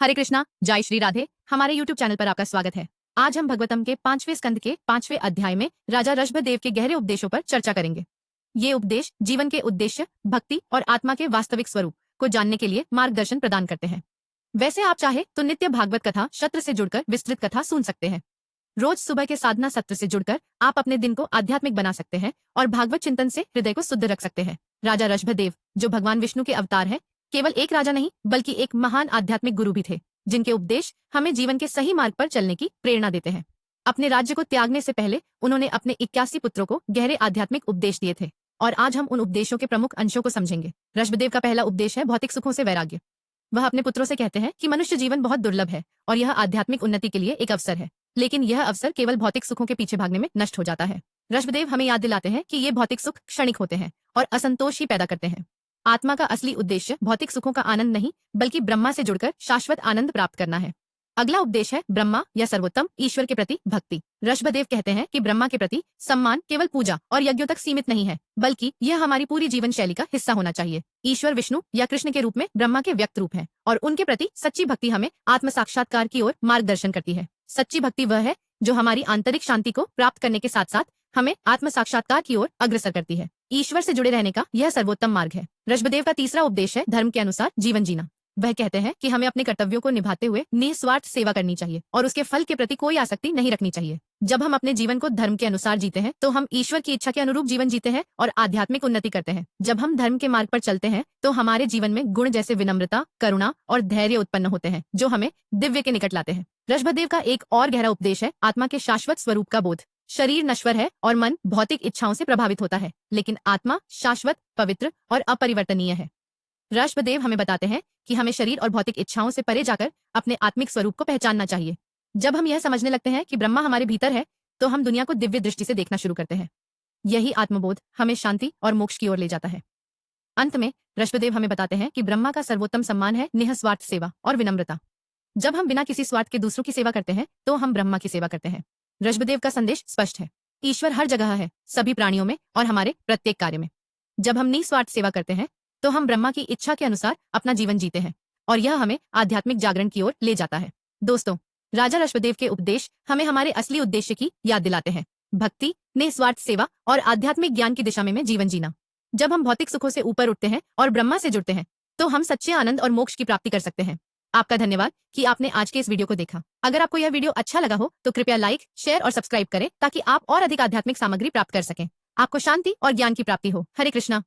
हरे कृष्णा, जय श्री राधे। हमारे YouTube channel पर आपका स्वागत है। आज हम भगवतम के 5वें स्कंद के 5वें अध्याय में राजा ऋषभदेव के गहरे उपदेशों पर चर्चा करेंगे। ये उपदेश जीवन के उद्देश्य, भक्ति और आत्मा के वास्तविक स्वरूप को जानने के लिए मार्गदर्शन प्रदान करते हैं। वैसे आप चाहे तो नित्य भागवत कथा सत्र से जुड़कर विस्तृत कथा सुन सकते हैं। रोज सुबह के साधना सत्र से जुड़कर आप अपने दिन को आध्यात्मिक बना सकते हैं और भागवत चिंतन से हृदय को शुद्ध रख सकते हैं। राजा ऋषभदेव, जो भगवान विष्णु के अवतार है, केवल एक राजा नहीं बल्कि एक महान आध्यात्मिक गुरु भी थे, जिनके उपदेश हमें जीवन के सही मार्ग पर चलने की प्रेरणा देते हैं। अपने राज्य को त्यागने से पहले उन्होंने अपने 81 पुत्रों को गहरे आध्यात्मिक उपदेश दिए थे और आज हम उन उपदेशों के प्रमुख अंशों को समझेंगे। ऋषभदेव का पहला उपदेश है भौतिक सुखों से वैराग्य। वह अपने पुत्रों से कहते हैं कि मनुष्य जीवन बहुत दुर्लभ है और यह आध्यात्मिक उन्नति के लिए एक अवसर है, लेकिन यह अवसर केवल भौतिक सुखों के पीछे भागने में नष्ट हो जाता है। ऋषभदेव हमें याद दिलाते हैं कि ये भौतिक सुख क्षणिक होते हैं और असंतोष ही पैदा करते हैं। आत्मा का असली उद्देश्य भौतिक सुखों का आनंद नहीं बल्कि ब्रह्मा से जुड़कर शाश्वत आनंद प्राप्त करना है। अगला उपदेश है ब्रह्मा या सर्वोत्तम ईश्वर के प्रति भक्ति। ऋषभदेव कहते हैं कि ब्रह्मा के प्रति सम्मान केवल पूजा और यज्ञों तक सीमित नहीं है, बल्कि यह हमारी पूरी जीवन शैली का हिस्सा होना चाहिए। ईश्वर विष्णु या कृष्ण के रूप में ब्रह्मा के व्यक्त रूप है और उनके प्रति सच्ची भक्ति हमें आत्म साक्षात्कार की ओर मार्गदर्शन करती है। सच्ची भक्ति वह है जो हमारी आंतरिक शांति को प्राप्त करने के साथ साथ हमें आत्म साक्षात्कार की ओर अग्रसर करती है। ईश्वर से जुड़े रहने का यह सर्वोत्तम मार्ग है। ऋषभदेव का तीसरा उपदेश है धर्म के अनुसार जीवन जीना। वह कहते हैं कि हमें अपने कर्तव्यों को निभाते हुए निस्वार्थ सेवा करनी चाहिए और उसके फल के प्रति कोई आसक्ति नहीं रखनी चाहिए। जब हम अपने जीवन को धर्म के अनुसार जीते हैं तो हम ईश्वर की इच्छा के अनुरूप जीवन जीते हैं और आध्यात्मिक उन्नति करते हैं। जब हम धर्म के मार्ग पर चलते हैं तो हमारे जीवन में गुण जैसे विनम्रता, करुणा और धैर्य उत्पन्न होते हैं, जो हमें दिव्य के निकट लाते हैं। ऋषभदेव का एक और गहरा उपदेश है आत्मा के शाश्वत स्वरूप का बोध। शरीर नश्वर है और मन भौतिक इच्छाओं से प्रभावित होता है, लेकिन आत्मा शाश्वत, पवित्र और अपरिवर्तनीय है। ऋषभदेव हमें बताते हैं कि हमें शरीर और भौतिक इच्छाओं से परे जाकर अपने आत्मिक स्वरूप को पहचानना चाहिए। जब हम यह समझने लगते हैं कि ब्रह्मा हमारे भीतर है, तो हम दुनिया को दिव्य दृष्टि से देखना शुरू करते हैं। यही आत्मबोध हमें शांति और मोक्ष की ओर ले जाता है। अंत में ऋषभदेव हमें बताते हैं कि ब्रह्मा का सर्वोत्तम सम्मान है निःस्वार्थ सेवा और विनम्रता। जब हम बिना किसी स्वार्थ के दूसरों की सेवा करते हैं तो हम ब्रह्मा की सेवा करते हैं। ऋषभदेव का संदेश स्पष्ट है, ईश्वर हर जगह है, सभी प्राणियों में और हमारे प्रत्येक कार्य में। जब हम निस्वार्थ सेवा करते हैं तो हम ब्रह्मा की इच्छा के अनुसार अपना जीवन जीते हैं और यह हमें आध्यात्मिक जागरण की ओर ले जाता है। दोस्तों, राजा ऋषभदेव के उपदेश हमें हमारे असली उद्देश्य की याद दिलाते हैं, भक्ति, निस्वार्थ सेवा और आध्यात्मिक ज्ञान की दिशा में जीवन जीना। जब हम भौतिक सुखों से ऊपर उठते हैं और ब्रह्मा से जुड़ते हैं तो हम सच्चे आनंद और मोक्ष की प्राप्ति कर सकते हैं। आपका धन्यवाद कि आपने आज के इस वीडियो को देखा। अगर आपको यह वीडियो अच्छा लगा हो तो कृपया लाइक, शेयर और सब्सक्राइब करें ताकि आप और अधिक आध्यात्मिक सामग्री प्राप्त कर सकें। आपको शांति और ज्ञान की प्राप्ति हो। हरे कृष्णा।